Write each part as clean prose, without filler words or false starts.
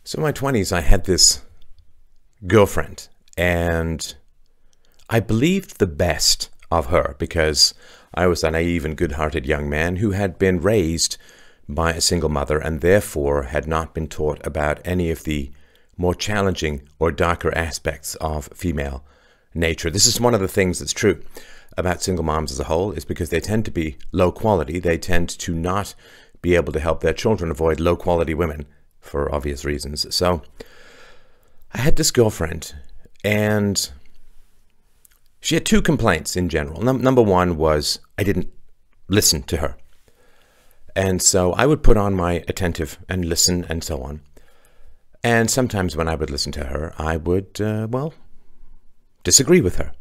So in my 20s, I had this girlfriend, and I believed the best of her because I was a naive and good-hearted young man who had been raised by a single mother and therefore had not been taught about any of the more challenging or darker aspects of female nature. This is one of the things that's true about single moms as a whole, is because they tend to be low quality. They tend to not be able to help their children avoid low quality women for obvious reasons. So I had this girlfriend, and she had two complaints in general. Number one was I didn't listen to her. And so I would put on my attentive and listen and so on. And sometimes when I would listen to her, I would, disagree with her.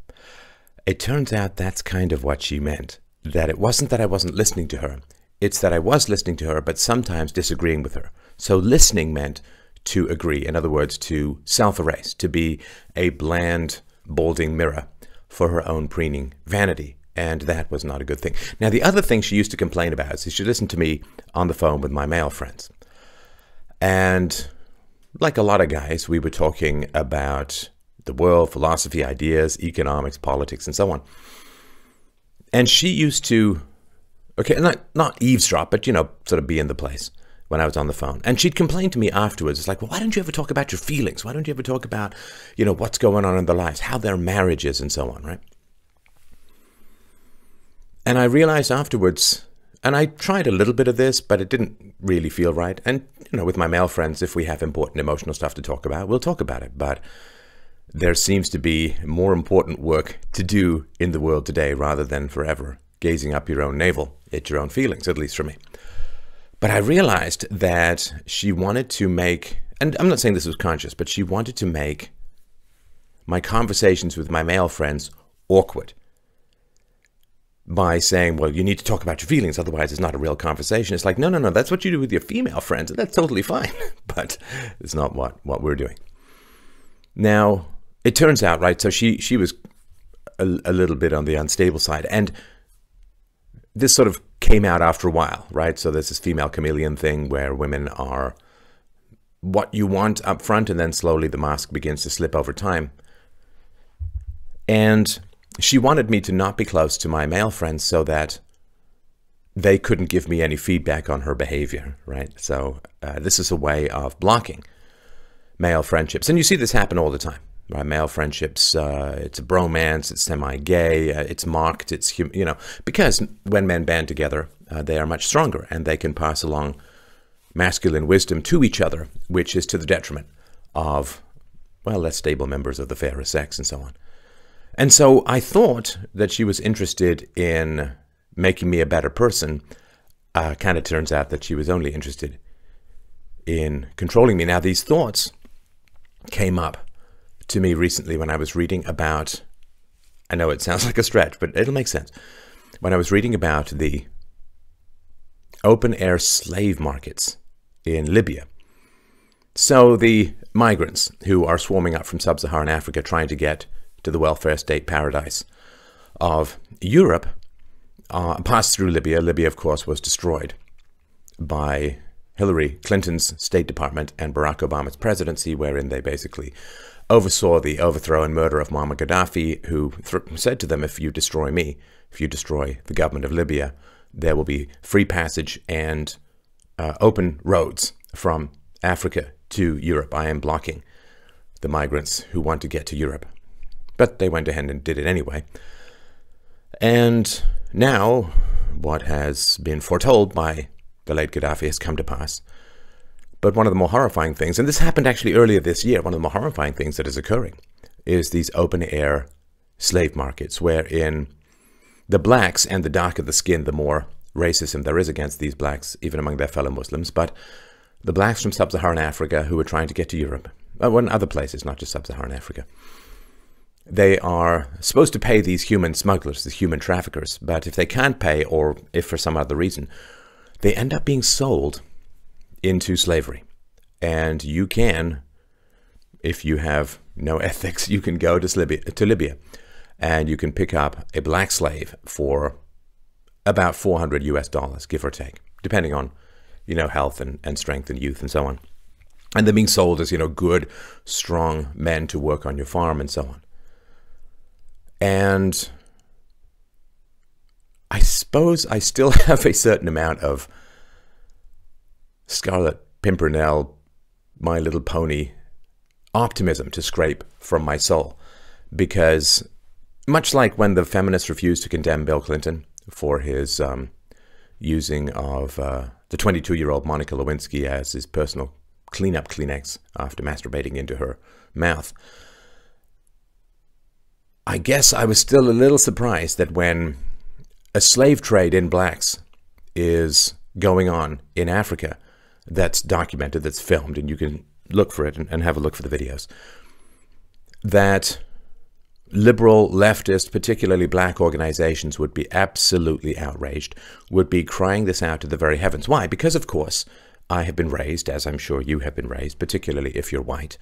It turns out that's kind of what she meant. That it wasn't that I wasn't listening to her. It's that I was listening to her, but sometimes disagreeing with her. So listening meant to agree. In other words, to self-erase, to be a bland, balding mirror for her own preening vanity. And that was not a good thing. Now, the other thing she used to complain about is she listened to me on the phone with my male friends. And like a lot of guys, we were talking about the world, philosophy, ideas, economics, politics, and so on. And she used to, not eavesdrop, but, sort of be in the place when I was on the phone. And she'd complain to me afterwards. It's like, well, why don't you ever talk about your feelings? Why don't you ever talk about, what's going on in their lives, how their marriage is, and so on, right? And I realized afterwards, and I tried a little bit of this, but it didn't really feel right. And, with my male friends, if we have important emotional stuff to talk about, we'll talk about it. But there seems to be more important work to do in the world today rather than forever gazing up your own navel at your own feelings, at least for me. But I realized that she wanted to make, and I'm not saying this was conscious, but she wanted to make my conversations with my male friends awkward by saying, well, you need to talk about your feelings, otherwise it's not a real conversation. It's like, no, that's what you do with your female friends, and that's totally fine. But it's not what we're doing. Now, it turns out, right, so she was a little bit on the unstable side, and this sort of came out after a while, right? So there's this female chameleon thing where women are what you want up front, and then slowly the mask begins to slip over time. And she wanted me to not be close to my male friends so that they couldn't give me any feedback on her behavior, right? So this is a way of blocking male friendships. And you see this happen all the time, right? Male friendships, it's a bromance, it's semi-gay, it's marked, it's, because when men band together, they are much stronger and they can pass along masculine wisdom to each other, which is to the detriment of, well, less stable members of the fairer sex and so on. And so I thought that she was interested in making me a better person. Kind of turns out that she was only interested in controlling me. Now, these thoughts came up to me recently when I was reading about, I know it sounds like a stretch, but it'll make sense. When I was reading about the open-air slave markets in Libya. So the migrants who are swarming up from sub-Saharan Africa trying to get to the welfare state paradise of Europe passed through Libya. Libya, of course, was destroyed by Hillary Clinton's State Department and Barack Obama's presidency, wherein they basically oversaw the overthrow and murder of Muammar Gaddafi, who said to them, if you destroy me, if you destroy the government of Libya, there will be free passage and open roads from Africa to Europe. I am blocking the migrants who want to get to Europe. But they went ahead and did it anyway. And now, what has been foretold by the late Gaddafi has come to pass. But one of the more horrifying things, and this happened actually earlier this year, one of the more horrifying things that is occurring is these open-air slave markets, wherein the blacks, and the darker the skin, the more racism there is against these blacks, even among their fellow Muslims, but the blacks from sub-Saharan Africa who are trying to get to Europe, and other places, not just sub-Saharan Africa, they are supposed to pay these human smugglers, these human traffickers, but if they can't pay, or if for some other reason, they end up being sold into slavery. And you can, if you have no ethics, you can go to Libya and you can pick up a black slave for about $400 US, give or take, depending on, health and strength and youth and so on. And they're being sold as, good, strong men to work on your farm and so on. And I suppose I still have a certain amount of Scarlet Pimpernel, My Little Pony optimism to scrape from my soul. Because much like when the feminists refused to condemn Bill Clinton for his using of the 22-year-old Monica Lewinsky as his personal cleanup Kleenex after masturbating into her mouth, I guess I was still a little surprised that when a slave trade in blacks is going on in Africa, that's documented, that's filmed, and you can look for it and have a look for the videos, that liberal, leftist, particularly black organizations would be absolutely outraged, would be crying this out to the very heavens. Why? Because, of course, I have been raised, as I'm sure you have been raised, particularly if you're white.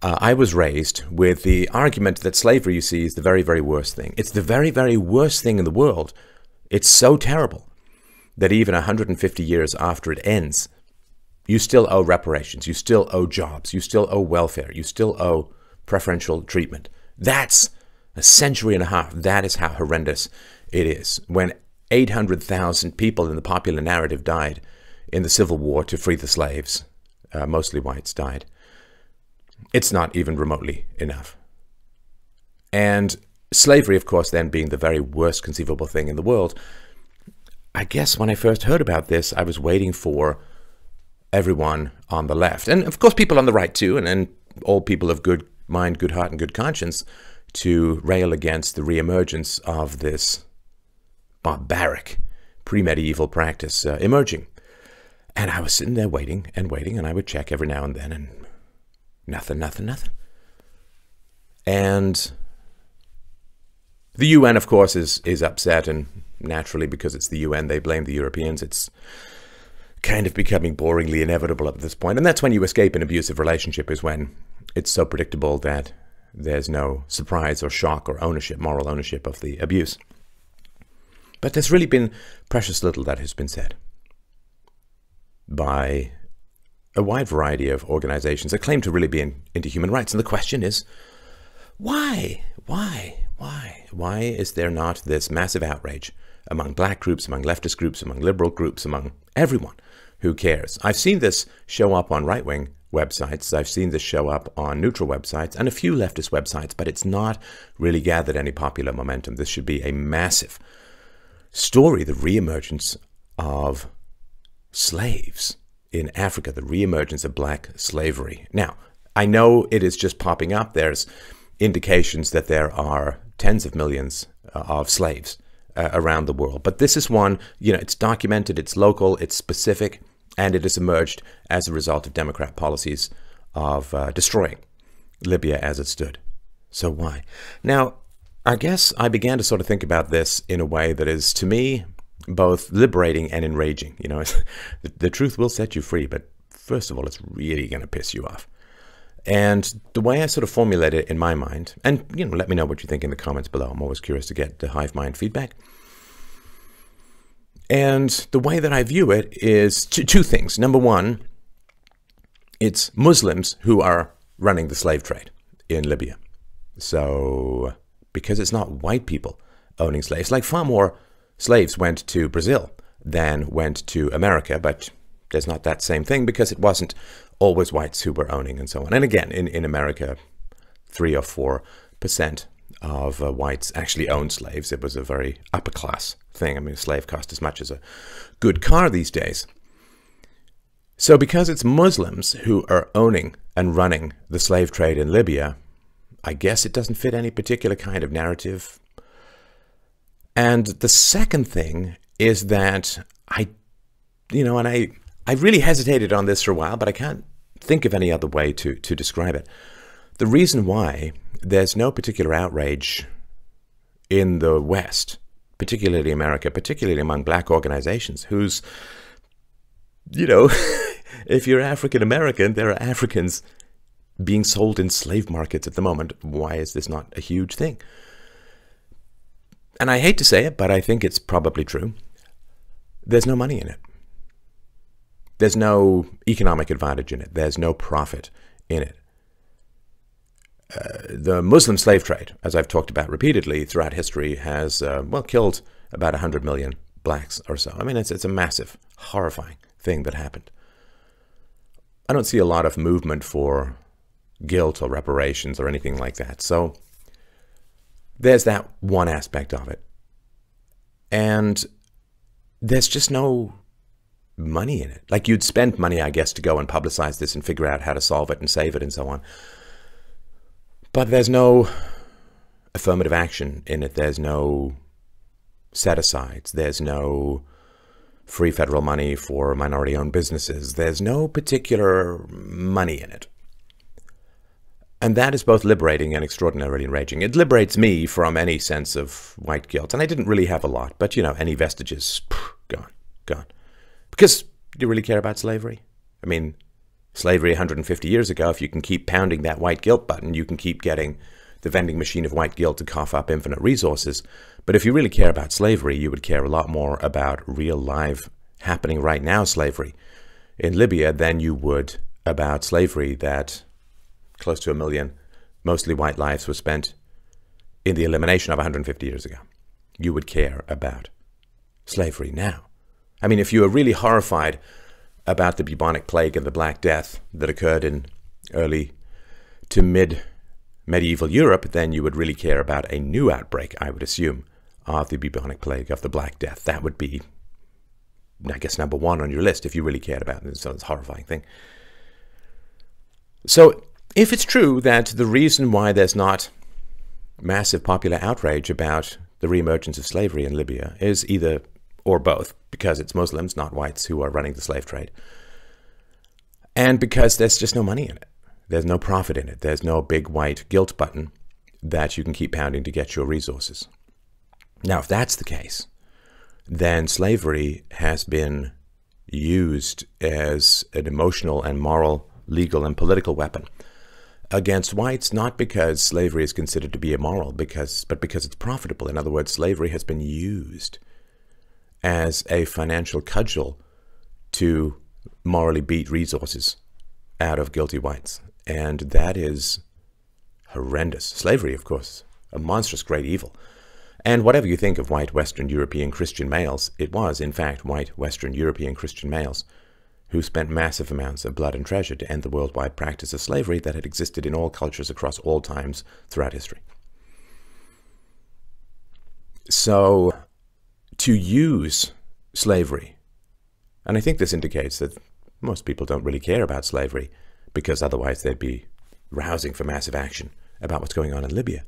I was raised with the argument that slavery, you see, is the very, very worst thing. It's the very, very worst thing in the world. It's so terrible that even 150 years after it ends, you still owe reparations, you still owe jobs, you still owe welfare, you still owe preferential treatment. That's a century and a half. That is how horrendous it is. When 800,000 people in the popular narrative died in the Civil War to free the slaves, mostly whites died, it's not even remotely enough. And slavery, of course, then being the very worst conceivable thing in the world, I guess when I first heard about this, I was waiting for everyone on the left, and of course people on the right too, and all people of good mind, good heart, and good conscience, to rail against the reemergence of this barbaric pre-medieval practice emerging. And I was sitting there waiting and waiting, and I would check every now and then, and nothing. And the UN, of course, is upset, and naturally, because it's the UN, they blame the Europeans. It's kind of becoming boringly inevitable at this point. And that's when you escape an abusive relationship, is when it's so predictable that there's no surprise or shock or ownership, moral ownership of the abuse. But there's really been precious little that has been said by a wide variety of organizations that claim to really be into human rights. And the question is, why? Why is there not this massive outrage among black groups, among leftist groups, among liberal groups, among everyone who cares? I've seen this show up on right-wing websites. I've seen this show up on neutral websites and a few leftist websites, but it's not really gathered any popular momentum. This should be a massive story, the reemergence of slaves in Africa, the reemergence of black slavery. Now, I know it is just popping up. There's indications that there are tens of millions of slaves around the world. But this is one, it's documented, it's local, it's specific, and it has emerged as a result of Democrat policies of destroying Libya as it stood. So why? Now, I guess I began to sort of think about this in a way that is, to me, both liberating and enraging. The truth will set you free, but first of all, it's really going to piss you off. And the way I sort of formulate it in my mind, and let me know what you think in the comments below. I'm always curious to get the hive mind feedback. And the way that I view it is two things. Number one, it's Muslims who are running the slave trade in Libya. So, because it's not white people owning slaves, like far more slaves went to Brazil than went to America, but there's not that same thing because it wasn't always whites who were owning and so on. And again, in America, 3 or 4% of whites actually owned slaves. It was a very upper class thing. I mean, a slave cost as much as a good car these days. So because it's Muslims who are owning and running the slave trade in Libya, I guess it doesn't fit any particular kind of narrative. And the second thing is that I really hesitated on this for a while, but I can't think of any other way to describe it. The reason why there's no particular outrage in the West, particularly America, particularly among black organizations whose, if you're African American, there are Africans being sold in slave markets at the moment. Why is this not a huge thing? And I hate to say it, but I think it's probably true. There's no money in it. There's no economic advantage in it. There's no profit in it. The Muslim slave trade, as I've talked about repeatedly throughout history, has, well, killed about 100 million blacks or so. I mean, it's a massive, horrifying thing that happened. I don't see a lot of movement for guilt or reparations or anything like that. So there's that one aspect of it. And there's just no money in it. Like, you'd spend money, I guess, to go and publicize this and figure out how to solve it and save it and so on. But there's no affirmative action in it. There's no set-asides. There's no free federal money for minority-owned businesses. There's no particular money in it. And that is both liberating and extraordinarily enraging. It liberates me from any sense of white guilt. And I didn't really have a lot, but, you know, any vestiges, gone. Because do you really care about slavery? I mean, slavery 150 years ago, if you can keep pounding that white guilt button, you can keep getting the vending machine of white guilt to cough up infinite resources. But if you really care about slavery, you would care a lot more about real live, happening right now slavery in Libya than you would about slavery that close to 1 million, mostly white lives were spent in the elimination of 150 years ago. You would care about slavery now. I mean, if you were really horrified about the bubonic plague and the Black Death that occurred in early to mid-medieval Europe, then you would really care about a new outbreak, I would assume, of the bubonic plague, of the Black Death. That would be, I guess, number one on your list if you really cared about it. So it's a horrifying thing. So if it's true that the reason why there's not massive popular outrage about the reemergence of slavery in Libya is either or both, because it's Muslims, not whites, who are running the slave trade, and because there's just no money in it. There's no profit in it. There's no big white guilt button that you can keep pounding to get your resources. Now, if that's the case, then slavery has been used as an emotional and moral, legal and political weapon against whites, not because slavery is considered to be immoral, but because it's profitable. In other words, slavery has been used as a financial cudgel to morally beat resources out of guilty whites. And that is horrendous. Slavery, of course, a monstrous great evil. And whatever you think of white Western European Christian males, it was, in fact, white Western European Christian males who spent massive amounts of blood and treasure to end the worldwide practice of slavery that had existed in all cultures across all times throughout history. So to use slavery, and I think this indicates that most people don't really care about slavery, because otherwise they'd be rousing for massive action about what's going on in Libya.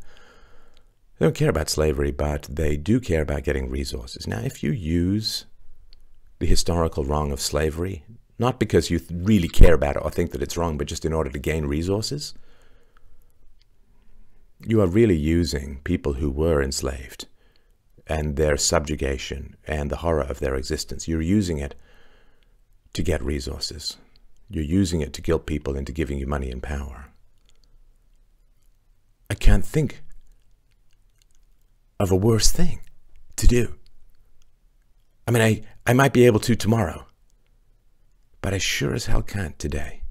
They don't care about slavery, but they do care about getting resources. Now, if you use the historical wrong of slavery, not because you really care about it or think that it's wrong, but just in order to gain resources, you are really using people who were enslaved and their subjugation and the horror of their existence. You're using it to get resources. You're using it to guilt people into giving you money and power. I can't think of a worse thing to do. I mean, I might be able to tomorrow, but I sure as hell can't today.